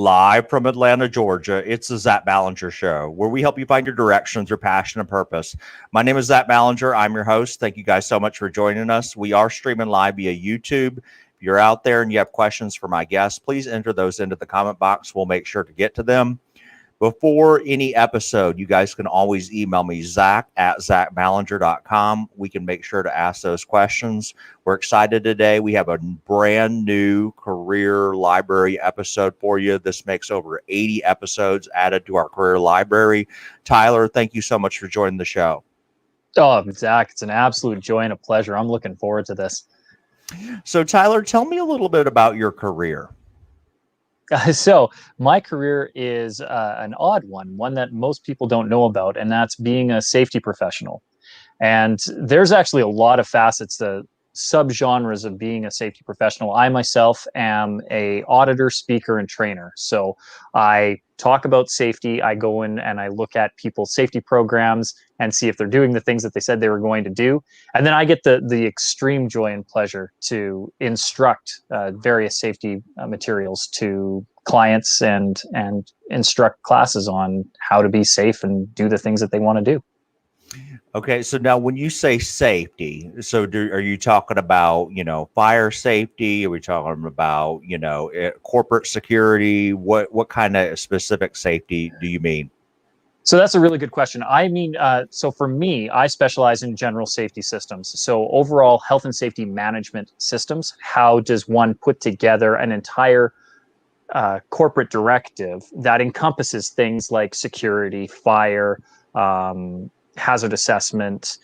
live from Atlanta, Georgia. It's the Zach Ballinger Show, where we help you find your direction through passion and purpose. My name is Zach Ballinger. I'm your host. Thank you guys so much for joining us. We are streaming live via YouTube. If you're out there and you have questions for my guests, please enter those into the comment box. We'll make sure to get to them. Before any episode, you guys can always email me, zach@zachballinger.com. We can make sure to ask those questions. We're excited today. We have a brand new career library episode for you. This makes over 80 episodes added to our career library. Tyler, thank you so much for joining the show. Oh, Zach, it's an absolute joy and a pleasure. I'm looking forward to this. So, Tyler, tell me a little bit about your career. So my career is an odd one that most people don't know about, and that's being a safety professional. And there's actually a lot of facets, the subgenres of being a safety professional. I myself am a auditor, speaker, and trainer. So I talk about safety. I go in and I look at people's safety programs and see if they're doing the things that they said they were going to do. And then I get the extreme joy and pleasure to instruct various safety materials to clients and instruct classes on how to be safe and do the things that they want to do. Okay, so now when you say safety, so are you talking about, fire safety? Are we talking about, corporate security? What kind of specific safety do you mean? So that's a really good question. I mean, so for me, I specialize in general safety systems. So overall health and safety management systems. How does one put together an entire corporate directive that encompasses things like security, fire, hazard assessment,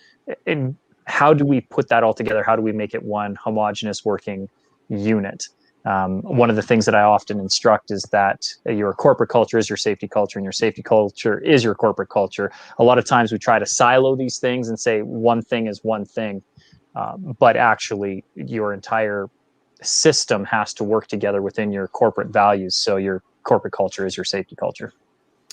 and how do we put that all together? How do we make it one homogeneous working unit? One of the things that I often instruct is that your corporate culture is your safety culture, and your safety culture is your corporate culture. A lot of times we try to silo these things and say one thing is one thing, but actually your entire system has to work together within your corporate values. So your corporate culture is your safety culture.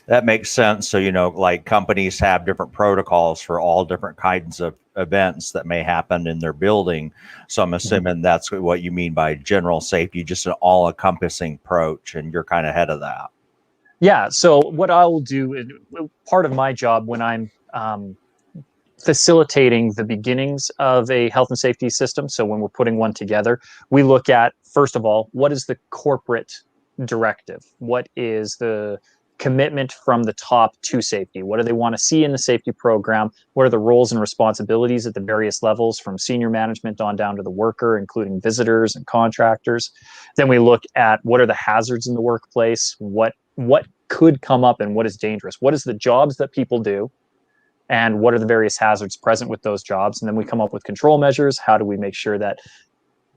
That makes sense. So, like companies have different protocols for all different kinds of events that may happen in their building. So I'm assuming that's what you mean by general safety, just an all-encompassing approach, and you're kind of ahead of that. Yeah. So what I will do, part of my job when I'm facilitating the beginnings of a health and safety system, so when we're putting one together, we look at, first of all, what is the corporate directive? What is the commitment from the top to safety? What do they want to see in the safety program? What are the roles and responsibilities at the various levels, from senior management on down to the worker, including visitors and contractors? Then we look at what are the hazards in the workplace? What could come up and what is dangerous? What is the jobs that people do? And what are the various hazards present with those jobs? And then we come up with control measures. How do we make sure that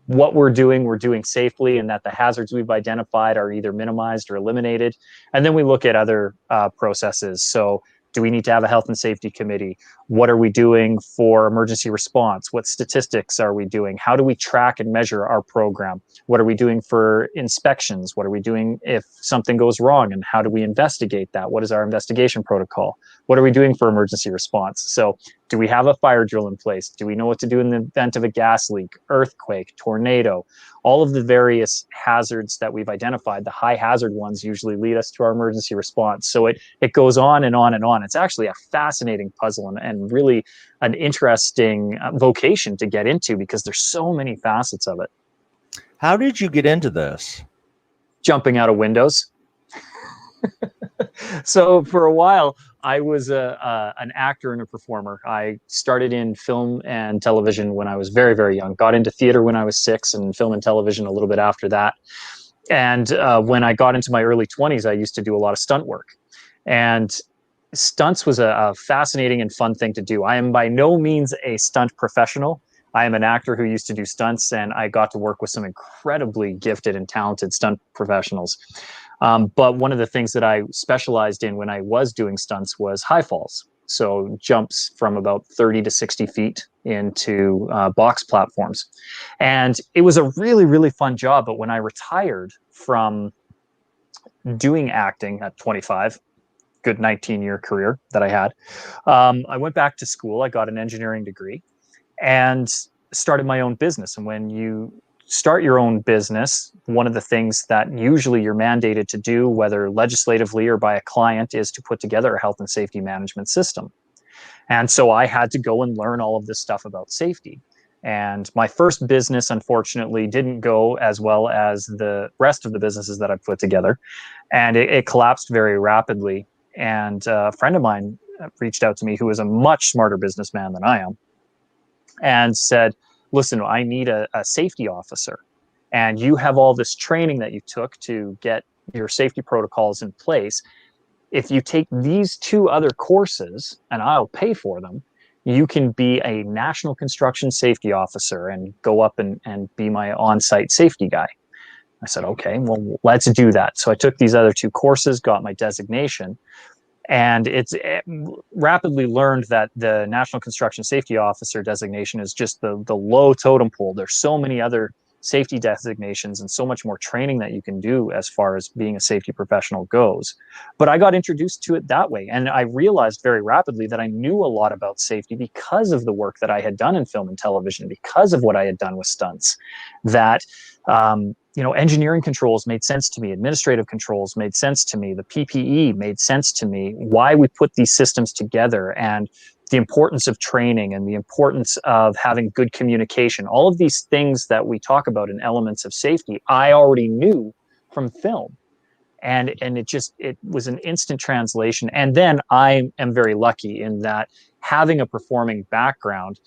what we're doing safely, and that the hazards we've identified are either minimized or eliminated? And then we look at other processes. So do we need to have a health and safety committee? What are we doing for emergency response? What statistics are we doing? How do we track and measure our program? What are we doing for inspections? What are we doing if something goes wrong, and how do we investigate that? What is our investigation protocol? What are we doing for emergency response? So do we have a fire drill in place? Do we know what to do in the event of a gas leak, earthquake, tornado? All of the various hazards that we've identified, the high hazard ones usually lead us to our emergency response. So it goes on and on and on. It's actually a fascinating puzzle and really an interesting vocation to get into, because there's so many facets of it. How did you get into this? Jumping out of windows. So for a while, I was an actor and a performer. I started in film and television when I was very, very young. Got into theater when I was 6, and film and television a little bit after that. And when I got into my early 20s, I used to do a lot of stunt work. And stunts was a fascinating and fun thing to do. I am by no means a stunt professional. I am an actor who used to do stunts, and I got to work with some incredibly gifted and talented stunt professionals. But one of the things that I specialized in when I was doing stunts was high falls. So jumps from about 30 to 60 feet into box platforms. And it was a really, really fun job. But when I retired from doing acting at 25, good 19-year career that I had, I went back to school. I got an engineering degree and started my own business. And when you start your own business, one of the things that usually you're mandated to do, whether legislatively or by a client, is to put together a health and safety management system. And so I had to go and learn all of this stuff about safety. And my first business, unfortunately, didn't go as well as the rest of the businesses that I put together. And it collapsed very rapidly. And a friend of mine reached out to me who was a much smarter businessman than I am and said, listen, I need a safety officer. And you have all this training that you took to get your safety protocols in place. If you take these 2 other courses, and I'll pay for them, you can be a national construction safety officer and go up and be my on-site safety guy. I said, okay, well, let's do that. So I took these other 2 courses, got my designation, and it's rapidly learned that the National Construction Safety Officer designation is just the low totem pole. There's so many other safety designations and so much more training that you can do as far as being a safety professional goes. But I got introduced to it that way. And I realized very rapidly that I knew a lot about safety because of the work that I had done in film and television, because of what I had done with stunts, that, engineering controls made sense to me. Administrative controls made sense to me. The PPE made sense to me. Why we put these systems together, and the importance of training, and the importance of having good communication. All of these things that we talk about in elements of safety, I already knew from film. And it was an instant translation. And then I am very lucky in that, having a performing background,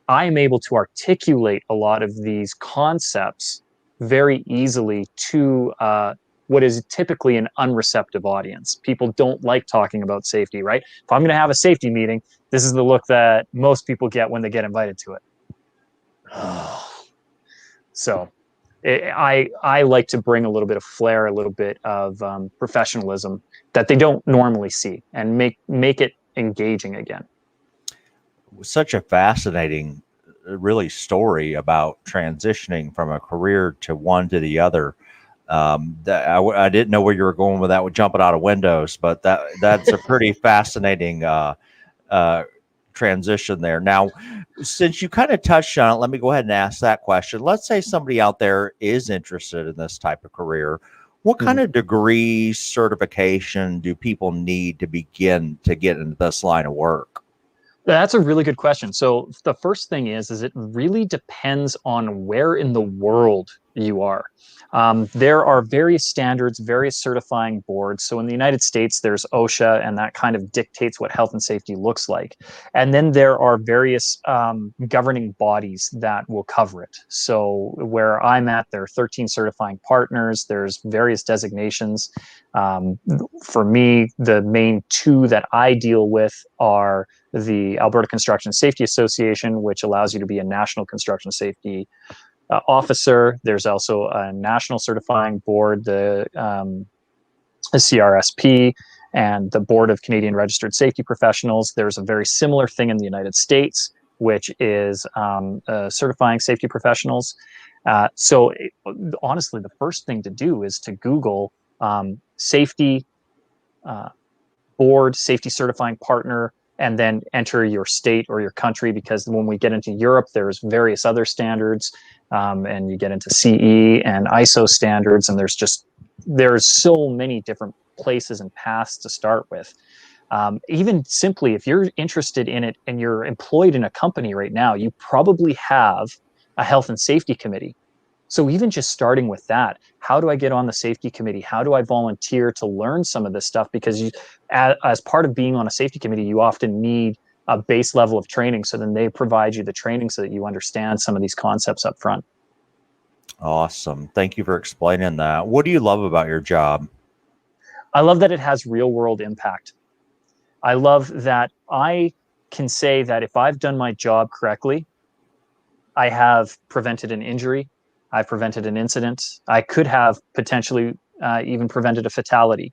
I am able to articulate a lot of these concepts very easily to what is typically an unreceptive audience. People don't like talking about safety, right? If I'm going to have a safety meeting, this is the look that most people get when they get invited to it. So I like to bring a little bit of flair, a little bit of professionalism that they don't normally see, and make it engaging again. Such a fascinating, really, story about transitioning from a career to one to the other. I didn't know where you were going with that, with jumping out of windows, but that's a pretty fascinating transition there. Now, since you kind of touched on it, let me go ahead and ask that question. Let's say somebody out there is interested in this type of career. What kind of degree, certification do people need to begin to get into this line of work? That's a really good question. So the first thing is it really depends on where in the world you are. There are various standards, various certifying boards. So in the United States, there's OSHA, and that kind of dictates what health and safety looks like. And then there are various governing bodies that will cover it. So where I'm at, there are 13 certifying partners. There's various designations. For me, the main 2 that I deal with are the Alberta Construction Safety Association, which allows you to be a national construction safety officer. There's also a national certifying board, the CRSP, and the Board of Canadian Registered Safety Professionals. There's a very similar thing in the United States, which is certifying safety professionals. Honestly, the first thing to do is to Google safety board, safety certifying partner, and then enter your state or your country, because when we get into Europe, there's various other standards, and you get into CE and ISO standards, and there's so many different places and paths to start with. Even simply, if you're interested in it and you're employed in a company right now, you probably have a health and safety committee. So even just starting with that, how do I get on the safety committee? How do I volunteer to learn some of this stuff? Because as part of being on a safety committee, you often need a base level of training. So then they provide you the training so that you understand some of these concepts up front. Awesome. Thank you for explaining that. What do you love about your job? I love that it has real world impact. I love that I can say that if I've done my job correctly, I have prevented an injury, I've prevented an incident, I could have potentially even prevented a fatality.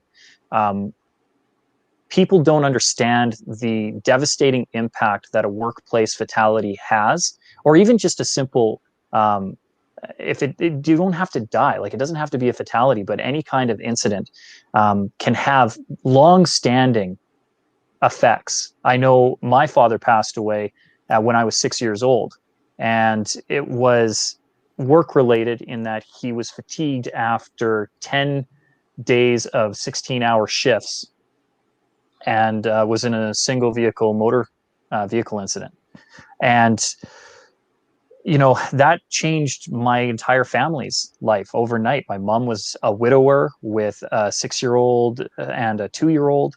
People don't understand the devastating impact that a workplace fatality has, or even just a simple, you don't have to die. Like, it doesn't have to be a fatality, but any kind of incident can have long-standing effects. I know my father passed away when I was 6 years old, and it was work related in that he was fatigued after 10 days of 16-hour shifts and was in a single motor vehicle incident. And that changed my entire family's life overnight. My mom was a widower with a 6-year-old and a 2-year-old.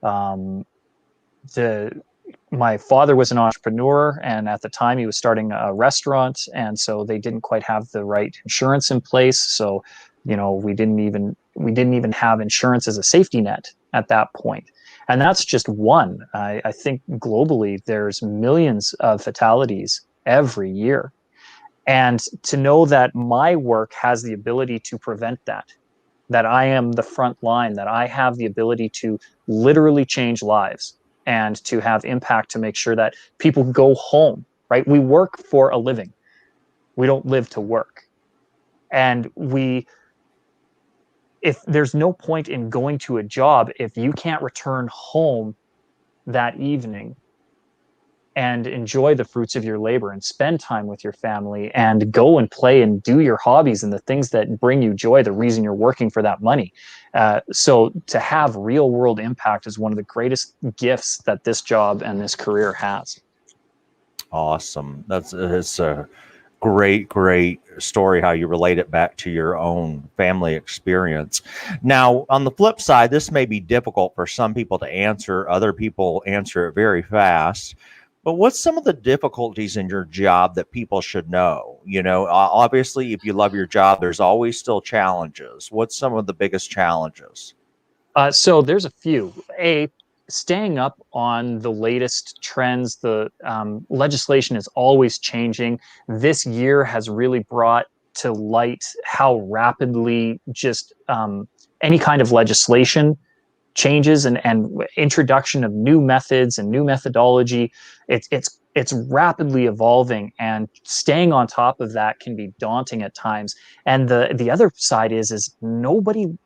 Um, my father was an entrepreneur, and at the time he was starting a restaurant, and so they didn't quite have the right insurance in place. So, we didn't even have insurance as a safety net at that point. And that's just one. I think globally there's millions of fatalities every year. And to know that my work has the ability to prevent that I am the front line, that I have the ability to literally change lives and to have impact to make sure that people go home, right? We work for a living. We don't live to work. And if there's no point in going to a job if you can't return home that evening and enjoy the fruits of your labor and spend time with your family and go and play and do your hobbies and the things that bring you joy, the reason you're working for that money. So to have real world impact is one of the greatest gifts that this job and this career has. Awesome. It's a great story how you relate it back to your own family experience. Now, on the flip side, this may be difficult for some people to answer. Other people answer it very fast. But what's some of the difficulties in your job that people should know? Obviously, if you love your job, there's always still challenges. What's some of the biggest challenges? So there's a few. Staying up on the latest trends. The legislation is always changing. This year has really brought to light how rapidly just any kind of legislation changes and introduction of new methods and new methodology. It's rapidly evolving, and staying on top of that can be daunting at times. And the other side is nobody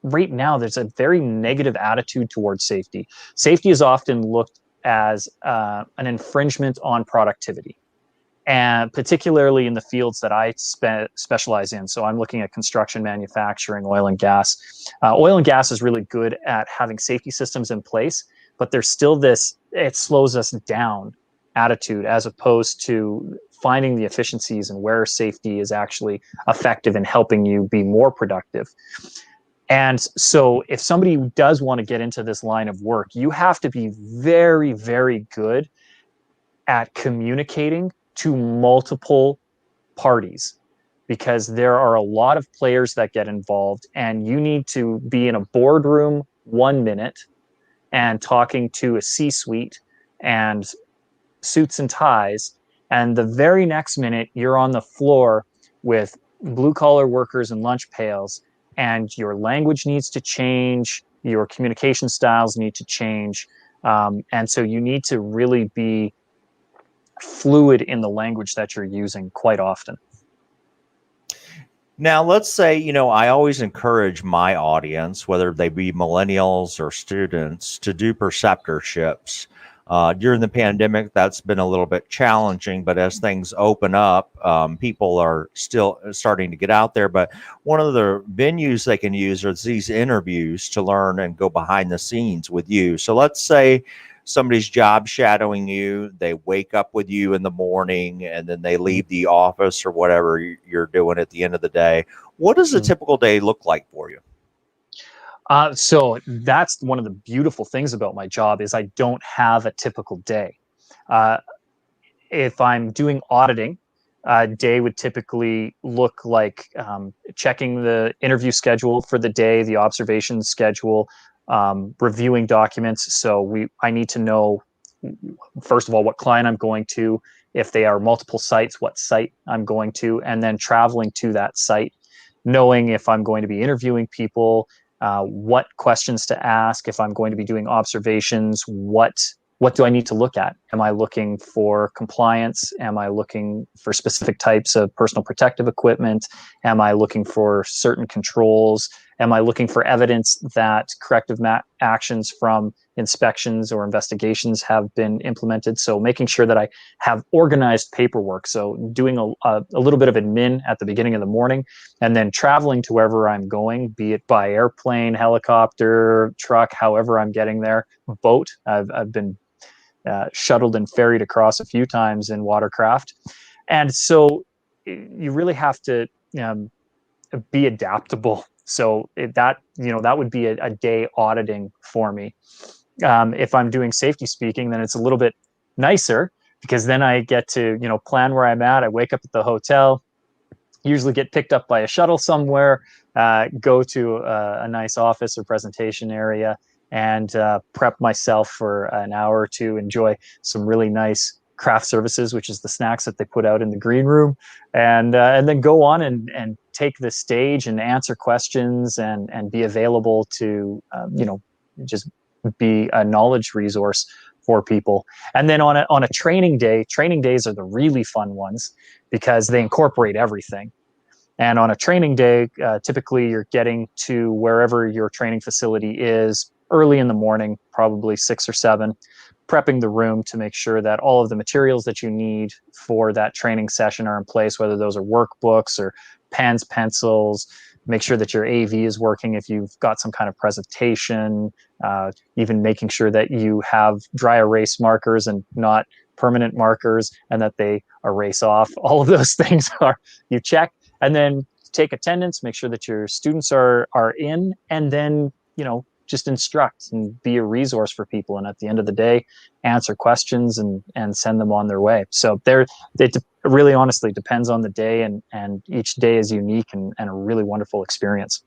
right now, there's a very negative attitude towards safety. Safety is often looked as an infringement on productivity, and particularly in the fields that I specialize in. So I'm looking at construction, manufacturing, oil and gas. Oil and gas is really good at having safety systems in place, but there's still this, it slows us down attitude, as opposed to finding the efficiencies and where safety is actually effective in helping you be more productive. And so if somebody does want to get into this line of work, you have to be very, very good at communicating to multiple parties, because there are a lot of players that get involved, and you need to be in a boardroom 1 minute and talking to a C-suite and suits and ties, and the very next minute you're on the floor with blue collar workers and lunch pails, and your language needs to change, your communication styles need to change, and so you need to really be fluid in the language that you're using quite often. Now, let's say, I always encourage my audience, whether they be millennials or students, to do preceptorships. During the pandemic, that's been a little bit challenging, but as things open up, people are still starting to get out there. But one of the venues they can use are these interviews to learn and go behind the scenes with you. So let's say somebody's job shadowing you, they wake up with you in the morning, and then they leave the office or whatever you're doing at the end of the day. What does a typical day look like for you? So that's one of the beautiful things about my job, is I don't have a typical day. If I'm doing auditing, a day would typically look like checking the interview schedule for the day, the observation schedule, reviewing documents. So I need to know, first of all, what client I'm going to, if they are multiple sites, what site I'm going to, and then traveling to that site, knowing if I'm going to be interviewing people, what questions to ask. If I'm going to be doing observations, what do I need to look at? Am I looking for compliance? Am I looking for specific types of personal protective equipment? Am I looking for certain controls? Am I looking for evidence that corrective actions from inspections or investigations have been implemented? So making sure that I have organized paperwork. So doing a little bit of admin at the beginning of the morning, and then traveling to wherever I'm going, be it by airplane, helicopter, truck, however I'm getting there, boat. I've been shuttled and ferried across a few times in watercraft. And so you really have to um, be adaptable. So that would be a day auditing for me. If I'm doing safety speaking, then it's a little bit nicer because then I get to plan where I'm at. I wake up at the hotel, usually get picked up by a shuttle somewhere, go to a nice office or presentation area, and prep myself for an hour or two, enjoy some really nice craft services, which is the snacks that they put out in the green room, and then go on and take the stage and answer questions and be available to just be a knowledge resource for people. And then on a training day, training days are the really fun ones because they incorporate everything. And on a training day, typically you're getting to wherever your training facility is early in the morning, probably 6 or 7, prepping the room to make sure that all of the materials that you need for that training session are in place, whether those are workbooks or pens, pencils. Make sure that your AV is working if you've got some kind of presentation, even making sure that you have dry erase markers and not permanent markers, and that they erase off. All of those things you check, and then take attendance, make sure that your students are in, and then just instruct and be a resource for people. And at the end of the day, answer questions and send them on their way. So it really honestly depends on the day, and each day is unique and a really wonderful experience.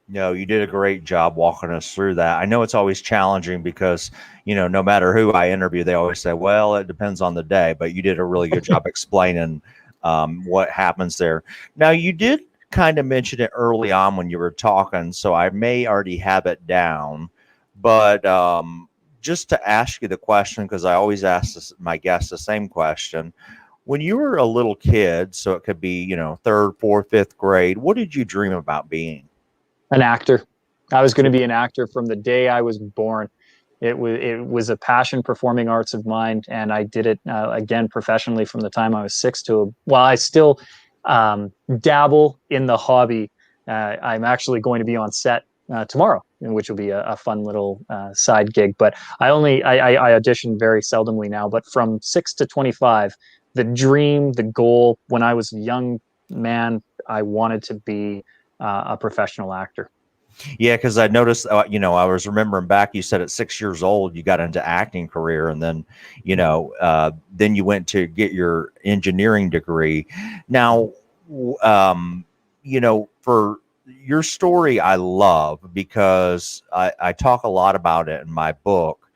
No, you did a great job walking us through that. I know it's always challenging because, no matter who I interview, they always say, well, it depends on the day, but you did a really good job explaining what happens there. Now, you did kind of mention it early on when you were talking, so I may already have it down, but just to ask you the question, because I always ask my guests the same question. When you were a little kid, so it could be, third, fourth, fifth grade, what did you dream about being? An actor. I was going to be an actor from the day I was born. It was a passion, performing arts of mine, and I did it again professionally from the time I was 6 to. Well, I still dabble in the hobby. I'm actually going to be on set tomorrow, which will be a fun little side gig. But I audition very seldomly now. But from 6 to 25, the dream, the goal, when I was a young man, I wanted to be a professional actor. Yeah, because I noticed, I was remembering back, you said at 6 years old, you got into acting career, and then, then you went to get your engineering degree. Now, for your story, I love because I talk a lot about it in my book,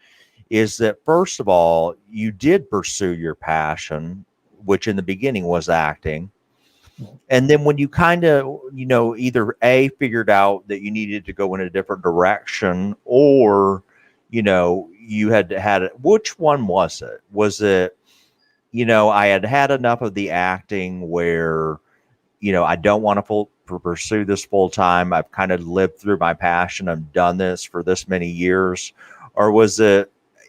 is that first of all, you did pursue your passion, which in the beginning was acting. And then when you kind of, either A, figured out that you needed to go in a different direction, or, you had it, which one was it? Was it, I had enough of the acting where, I don't want to pursue this full time. I've kind of lived through my passion. I've done this for this many years. Or was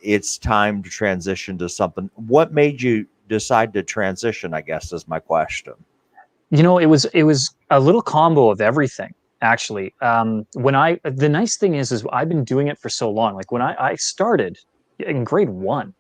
it's time to transition to something? What made you decide to transition, I guess, is my question. It was a little combo of everything, actually. The nice thing is I've been doing it for so long. Like when I started in grade 1,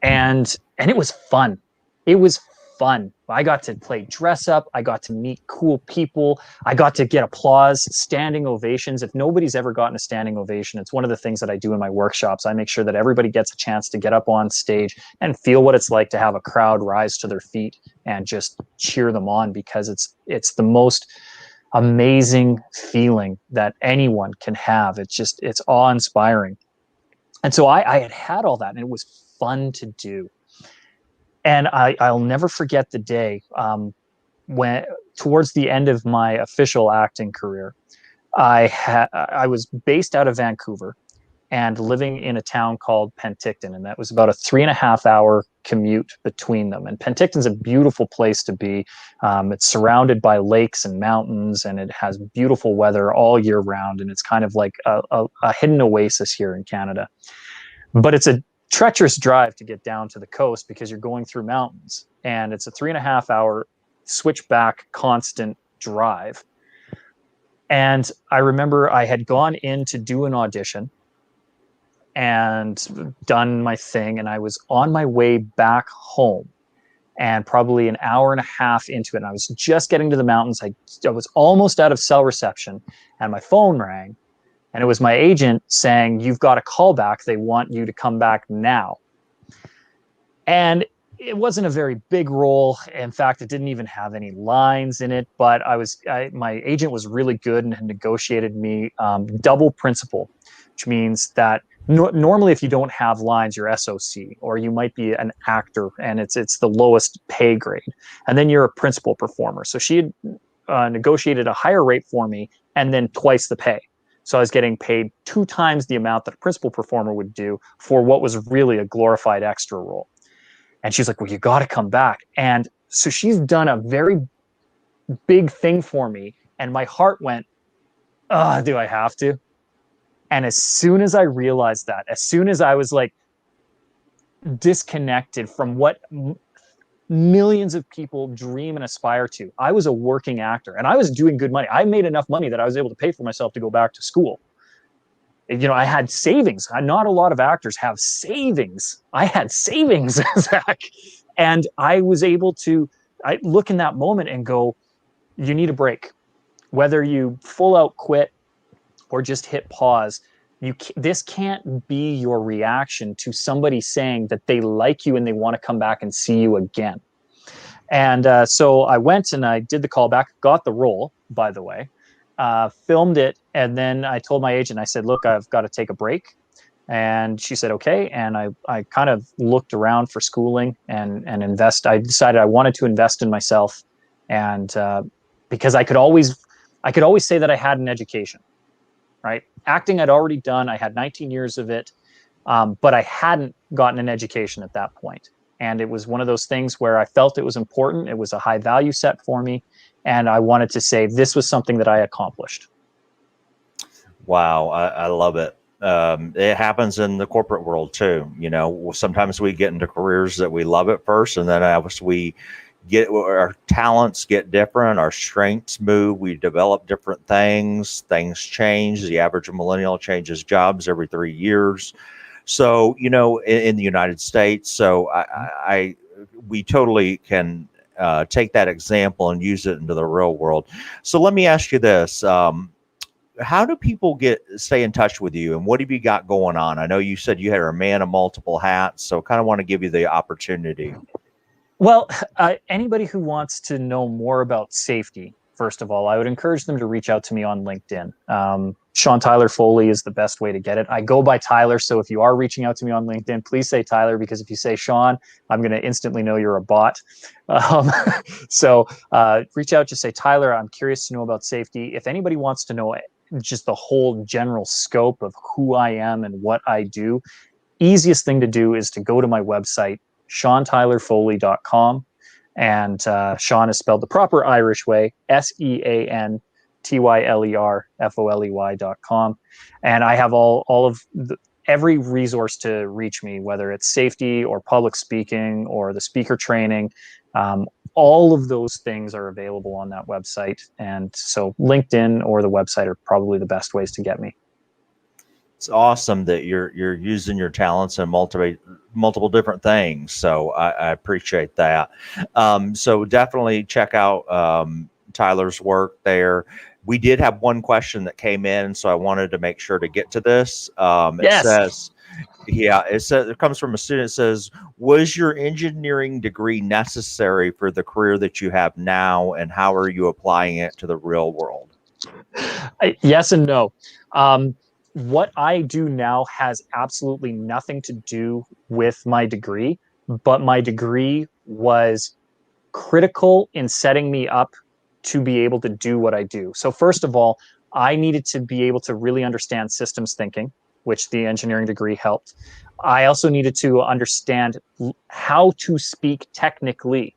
and it was fun. It was fun. I got to play dress up. I got to meet cool people. I got to get applause, standing ovations. If nobody's ever gotten a standing ovation, it's one of the things that I do in my workshops. I make sure that everybody gets a chance to get up on stage and feel what it's like to have a crowd rise to their feet and just cheer them on, because it's the most amazing feeling that anyone can have. It's awe-inspiring. And so I had all that, and it was fun to do. And I'll never forget the day when, towards the end of my official acting career, I was based out of Vancouver, and living in a town called Penticton. And that was about a 3.5 hour commute between them. And Penticton's a beautiful place to be. It's surrounded by lakes and mountains, and it has beautiful weather all year round. And it's kind of like a hidden oasis here in Canada. But it's a treacherous drive to get down to the coast because you're going through mountains. And it's a 3.5 hour switchback constant drive. And I remember I had gone in to do an audition and done my thing, and I was on my way back home, and probably an hour and a half into it, and I was just getting to the mountains. I was almost out of cell reception, and my phone rang, and it was my agent saying, "You've got a call back. They want you to come back now." And it wasn't a very big role. In fact, it didn't even have any lines in it, but my agent was really good and had negotiated me double principal, which means that normally if you don't have lines, you're SOC, or you might be an actor and it's the lowest pay grade. And then you're a principal performer. So she had negotiated a higher rate for me and then twice the pay. So I was getting paid 2 times the amount that a principal performer would do for what was really a glorified extra role. And she's like, "Well, you got to come back." And so she's done a very big thing for me. And my heart went, "Oh, do I have to?" And as soon as I realized that, as soon as I was like disconnected from what millions of people dream and aspire to, I was a working actor and I was doing good money. I made enough money that I was able to pay for myself to go back to school. I had savings. Not a lot of actors have savings. I had savings, Zach. And I was able to look in that moment and go, you need a break. Whether you full out quit or just hit pause, this can't be your reaction to somebody saying that they like you and they want to come back and see you again. And so I went and I did the callback, got the role, by the way, filmed it. And then I told my agent, I said, "Look, I've got to take a break." And she said, "Okay." And I kind of looked around for schooling and invest. I decided I wanted to invest in myself. And because I could always say that I had an education. Right? Acting I'd already done. I had 19 years of it, but I hadn't gotten an education at that point. And it was one of those things where I felt it was important. It was a high value set for me. And I wanted to say this was something that I accomplished. Wow, I love it. It happens in the corporate world too. Sometimes we get into careers that we love at first, and then as we get our talents get different, our strengths move, we develop different things change. The average millennial changes jobs every 3 years. So in the United States, so we totally can take that example and use it into the real world. So let me ask you this. How do people stay in touch with you, and what have you got going on? I know you said you had a man of multiple hats, so kind of want to give you the opportunity. Well, anybody who wants to know more about safety, first of all, I would encourage them to reach out to me on LinkedIn. Sean Tyler Foley is the best way to get it. I go by Tyler, so if you are reaching out to me on LinkedIn, please say Tyler, because if you say Sean, I'm going to instantly know you're a bot. So reach out, just say, "Tyler, I'm curious to know about safety." If anybody wants to know just the whole general scope of who I am and what I do, easiest thing to do is to go to my website, SeanTylerFoley.com. And Sean is spelled the proper Irish way, SeanTylerFoley.com. And I have all of every resource to reach me, whether it's safety or public speaking or the speaker training. All of those things are available on that website. And so LinkedIn or the website are probably the best ways to get me. It's awesome that you're using your talents in multiple different things. So I appreciate that. So definitely check out Tyler's work there. We did have one question that came in, so I wanted to make sure to get to this. Yes. It comes from a student. It says, "Was your engineering degree necessary for the career that you have now, and how are you applying it to the real world?" Yes and no. What I do now has absolutely nothing to do with my degree, but my degree was critical in setting me up to be able to do what I do. So first of all, I needed to be able to really understand systems thinking. which the engineering degree helped. I also needed to understand how to speak technically,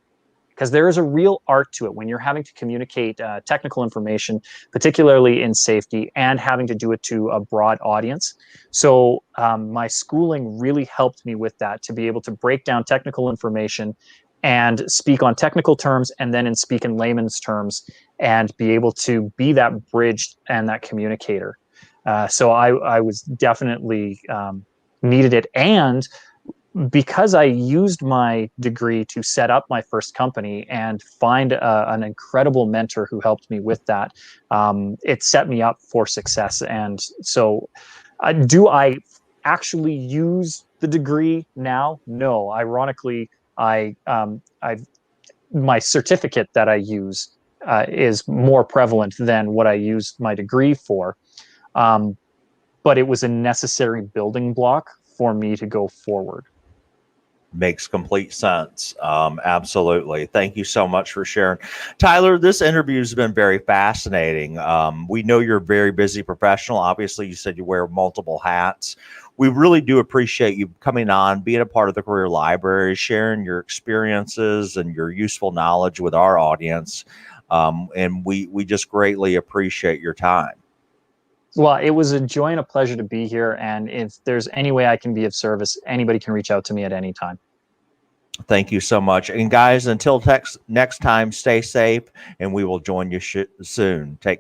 because there is a real art to it when you're having to communicate technical information, particularly in safety, and having to do it to a broad audience. So my schooling really helped me with that, to be able to break down technical information and speak on technical terms, and then speak in layman's terms, and be able to be that bridge and that communicator. So I was definitely needed it. And because I used my degree to set up my first company and find an incredible mentor who helped me with that, it set me up for success. And so, do I actually use the degree now? No. Ironically, my certificate that I use is more prevalent than what I used my degree for. Um, but it was a necessary building block for me to go forward. Makes complete sense. Absolutely. Thank you so much for sharing. Tyler, this interview has been very fascinating. We know you're a very busy professional. Obviously, you said you wear multiple hats. We really do appreciate you coming on, being a part of the Career Library, sharing your experiences and your useful knowledge with our audience. And we just greatly appreciate your time. Well, it was a joy and a pleasure to be here. And if there's any way I can be of service, anybody can reach out to me at any time. Thank you so much. And guys, until next time, stay safe, and we will join you soon. Take